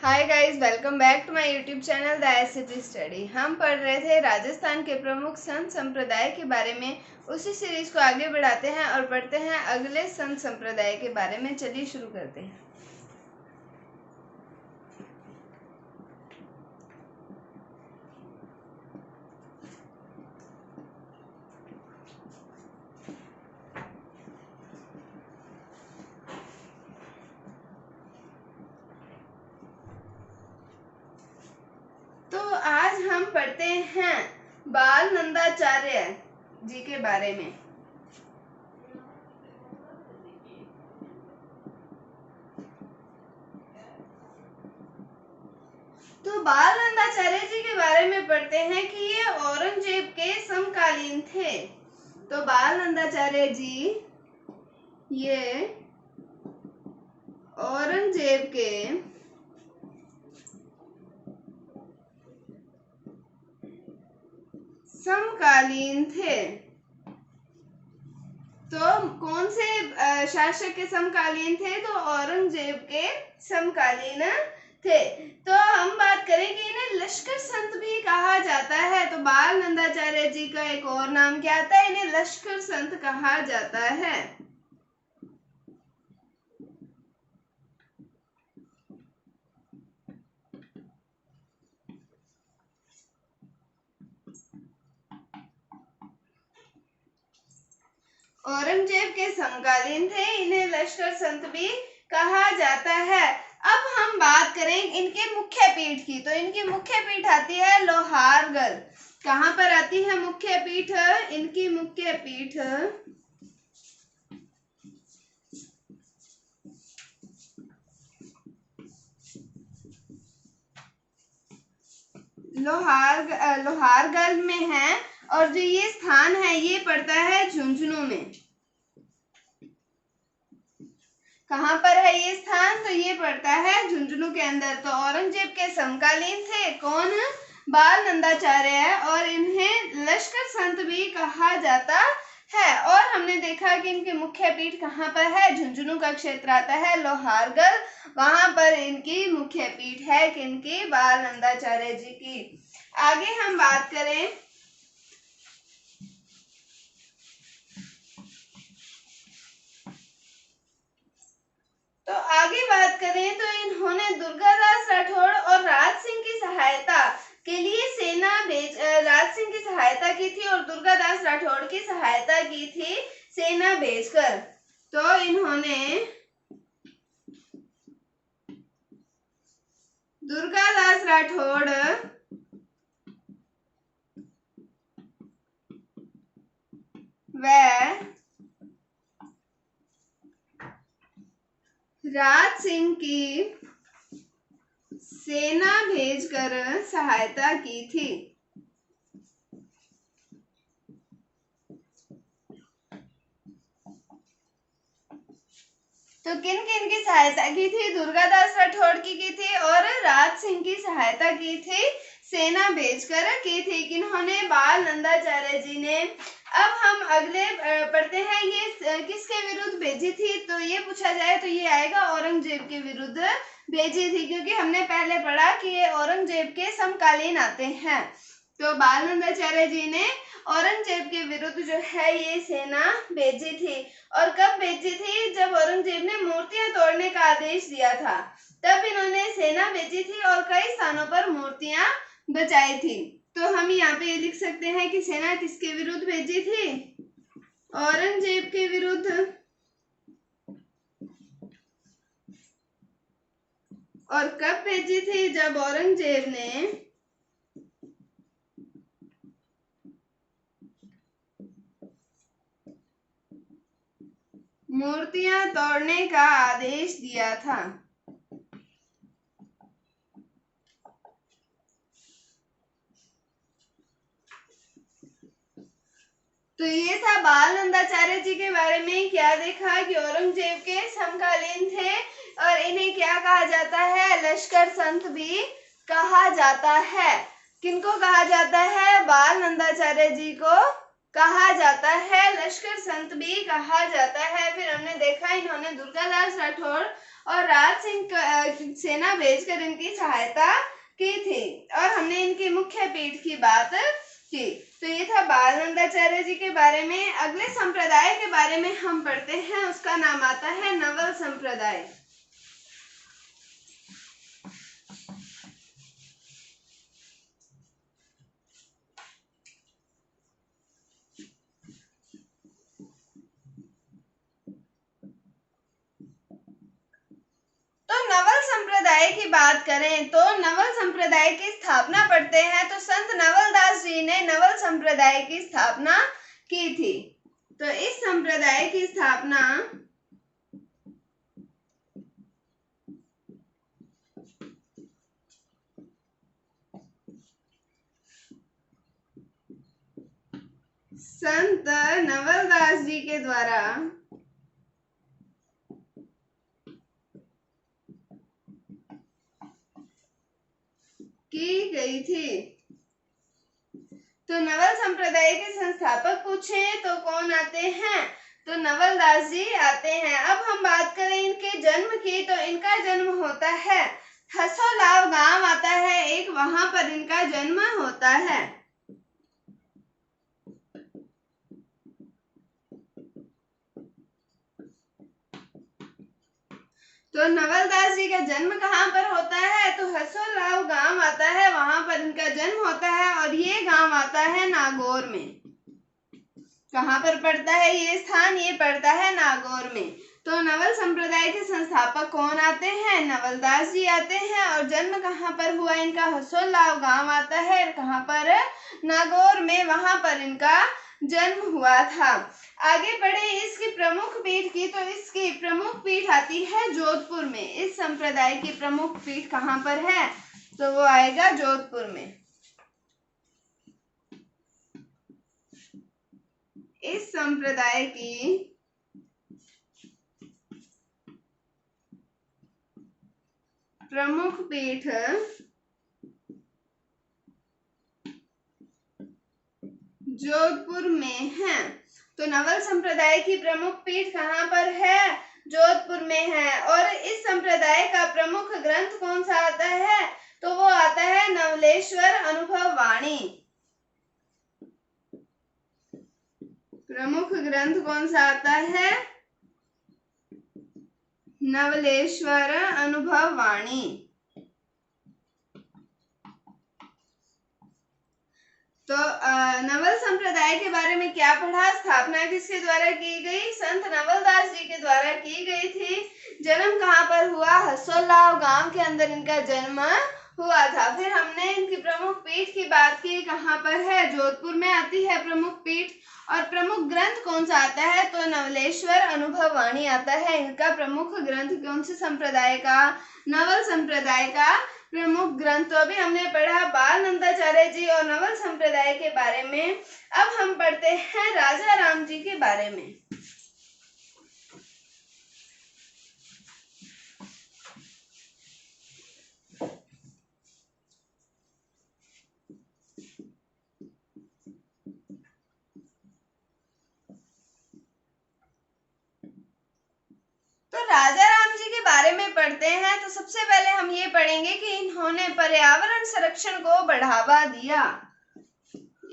Hi guys, welcome back to my YouTube channel the SCP study. हम पढ़ रहे थे राजस्थान के प्रमुख संत संप्रदाय के बारे में। उसी सीरीज को आगे बढ़ाते हैं और पढ़ते हैं अगले संत संप्रदाय के बारे में। चलिए शुरू करते हैं। तो आज हम पढ़ते हैं बाल नंदाचार्य जी के बारे में। तो बाल नंदाचार्य जी के बारे में पढ़ते हैं कि ये औरंगजेब के समकालीन थे। तो बाल नंदाचार्य जी ये औरंगजेब के समकालीन थे। तो कौन से शासक के समकालीन थे? तो औरंगजेब के समकालीन थे। तो हम बात करें कि इन्हें लश्कर संत भी कहा जाता है। तो बाल नंदाचार्य जी का एक और नाम क्या आता है? इन्हें लश्कर संत कहा जाता है। औरंगजेब के समकालीन थे, इन्हें लश्कर संत भी कहा जाता है। अब हम बात करें इनके मुख्य पीठ की। तो इनकी मुख्य पीठ आती है लोहारगढ़। कहाँ पर आती है मुख्य पीठ? इनकी मुख्य पीठ लोहारगढ़ में है। और जो ये स्थान है ये पड़ता है झुंझुनू में। कहाँ पर है ये स्थान? तो ये पड़ता है झुंझुनू के अंदर। तो औरंगजेब के समकालीन थे कौन? बाल नंदाचार्य है और इन्हें लश्कर संत भी कहा जाता है। और हमने देखा कि इनके मुख्य पीठ कहाँ पर है? झुंझुनू का क्षेत्र आता है लोहारगढ़, वहां पर इनकी मुख्य पीठ है किनकी? बाल नंदाचार्य जी की। आगे हम बात करें तो इन्होंने दुर्गादास राठौड़ और राज सिंह की सहायता के लिए राज सिंह की सहायता की थी और दुर्गादास राठौड़ की सहायता की थी सेना भेजकर। तो इन्होंने दुर्गादास राठौड़ व राज सिंह की सेना भेजकर सहायता की थी। तो किन किन की सहायता की थी? दुर्गादास राठौड़ की थी और राज सिंह की सहायता की थी सेना भेजकर की थी। किन्होंने? बाल नंदाचार्य जी ने। अब हम अगले पढ़ते हैं ये किसके विरुद्ध भेजी थी। तो ये पूछा जाए तो ये आएगा औरंगजेब के विरुद्ध भेजी थी, क्योंकि हमने पहले पढ़ा कि ये औरंगजेब के समकालीन आते हैं। तो बाल नंदाचार्य जी ने औरंगजेब के विरुद्ध जो है ये सेना भेजी थी। और कब भेजी थी? जब औरंगजेब ने मूर्तियां तोड़ने का आदेश दिया था, तब इन्होंने सेना भेजी थी और कई स्थानों पर मूर्तियां बचाई थी। तो हम यहाँ पे ये लिख सकते हैं कि सेना किसके विरुद्ध भेजी थी? औरंगजेब के विरुद्ध। और कब भेजी थी? जब औरंगजेब ने मूर्तियां तोड़ने का आदेश दिया था। तो ये था बाल नंदाचार्य जी के बारे में। क्या देखा कि औरंगजेब के समकालीन थे और इन्हें क्या कहा जाता है? लश्कर संत भी कहा जाता है। किनको कहा जाता है? बाल नंदाचार्य जी को कहा जाता है, लश्कर संत भी कहा जाता है। फिर हमने देखा इन्होंने दुर्गादास राठौड़ और राज सिंह सेना भेजकर इनकी सहायता की थी और हमने इनकी मुख्य पीठ की बात की। तो ये था बालनंदाचार्य जी के बारे में। अगले संप्रदाय के बारे में हम पढ़ते हैं, उसका नाम आता है नवल संप्रदाय। तो नवल संप्रदाय की बात करें तो नवल संप्रदाय की स्थापना पढ़ते हैं तो संत नवल दास जी ने नवल संप्रदाय की स्थापना की थी। तो इस संप्रदाय की स्थापना संत नवल दास जी के द्वारा की गई थी। तो नवल संप्रदाय के संस्थापक पूछे तो कौन आते हैं? तो नवल दास जी आते हैं। अब हम बात करें इनके जन्म की तो इनका जन्म होता है हसोलाव गांव आता है एक, वहां पर इनका जन्म होता है। तो नवल दास जी का जन्म कहाँ पर होता है? तो हसोलाव गांव आता है, वहां पर इनका जन्म होता है और ये गांव आता है नागौर में। कहाँ पर पड़ता है ये स्थान? ये पड़ता है नागौर में। तो नवल संप्रदाय के संस्थापक कौन आते हैं? नवल दास जी आते हैं। और जन्म कहाँ पर हुआ इनका? हसोलाव गांव आता है, कहाँ पर? नागौर में, वहां पर इनका जन्म हुआ था। आगे बढ़े इसकी प्रमुख पीठ की तो इसकी प्रमुख पीठ आती है जोधपुर में। इस संप्रदाय की प्रमुख पीठ कहाँ पर है? तो वो आएगा जोधपुर में। इस संप्रदाय की प्रमुख पीठ जोधपुर में है। तो नवल संप्रदाय की प्रमुख पीठ कहाँ पर है? जोधपुर में है। और इस संप्रदाय का प्रमुख ग्रंथ कौन सा आता है? तो वो आता है नवलेश्वर अनुभव वाणी। प्रमुख ग्रंथ कौन सा आता है? नवलेश्वर अनुभव वाणी। तो नवल संप्रदाय के बारे में क्या पढ़ा? स्थापना किसके द्वारा की गई? संत नवल दास जी के द्वारा की गई थी। जन्म कहाँ पर हुआ? हसोलाव गांव के अंदर इनका जन्म हुआ था। फिर हमने इनकी प्रमुख पीठ की बात की, कहाँ पर है? जोधपुर में आती है प्रमुख पीठ। और प्रमुख ग्रंथ कौन सा आता है? तो नवलेश्वर अनुभव वाणी आता है इनका प्रमुख ग्रंथ। कौन से संप्रदाय का? नवल संप्रदाय का प्रमुख ग्रंथ। तो अभी हमने पढ़ा बालनंदाचार्य जी और नवल संप्रदाय के बारे में। अब हम पढ़ते हैं राजा राम जी के बारे में। तो राजा राम जी के बारे में पढ़ते हैं तो सबसे पहले हम ये पढ़ेंगे कि इन्होंने पर्यावरण संरक्षण को बढ़ावा दिया।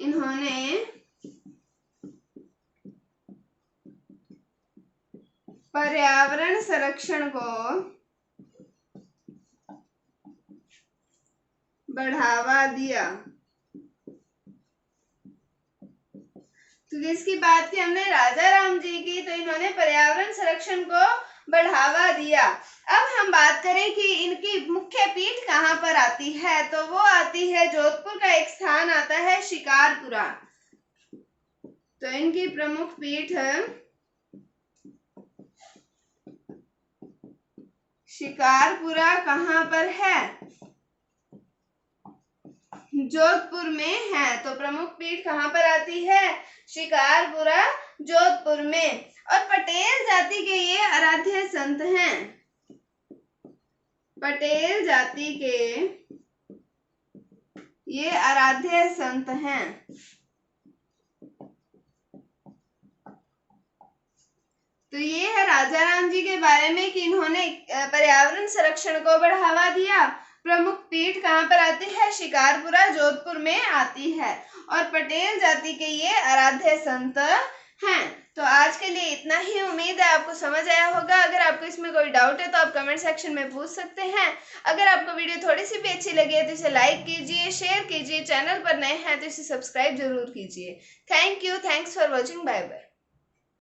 इन्होंने पर्यावरण संरक्षण को बढ़ावा दिया। तो किसकी बात की हमने? राजा राम जी की। तो इन्होंने पर्यावरण संरक्षण को बढ़ावा दिया। अब हम बात करें कि इनकी मुख्य पीठ कहाँ पर आती है? तो वो आती है जोधपुर का एक स्थान आता है शिकारपुरा। तो इनकी प्रमुख पीठ शिकारपुरा कहाँ पर है? जोधपुर में है। तो प्रमुख पीठ कहाँ पर आती है? शिकारपुरा, जोधपुर में। और पटेल जाति के ये आराध्य संत हैं। पटेल जाति के ये आराध्य संत हैं। तो तो ये है राजा राम जी के बारे में कि इन्होंने पर्यावरण संरक्षण को बढ़ावा दिया। प्रमुख पीठ कहाँ पर आती है? शिकारपुरा जोधपुर में आती है। और पटेल जाति के ये आराध्य संत हैं। तो आज के लिए इतना ही। उम्मीद है आपको समझ आया होगा। अगर आपको इसमें कोई डाउट है तो आप कमेंट सेक्शन में पूछ सकते हैं। अगर आपको वीडियो थोड़ी सी भी अच्छी लगी है तो इसे लाइक कीजिए, शेयर कीजिए। चैनल पर नए हैं तो इसे सब्सक्राइब जरूर कीजिए। Thank you. Thanks for watching. Bye bye.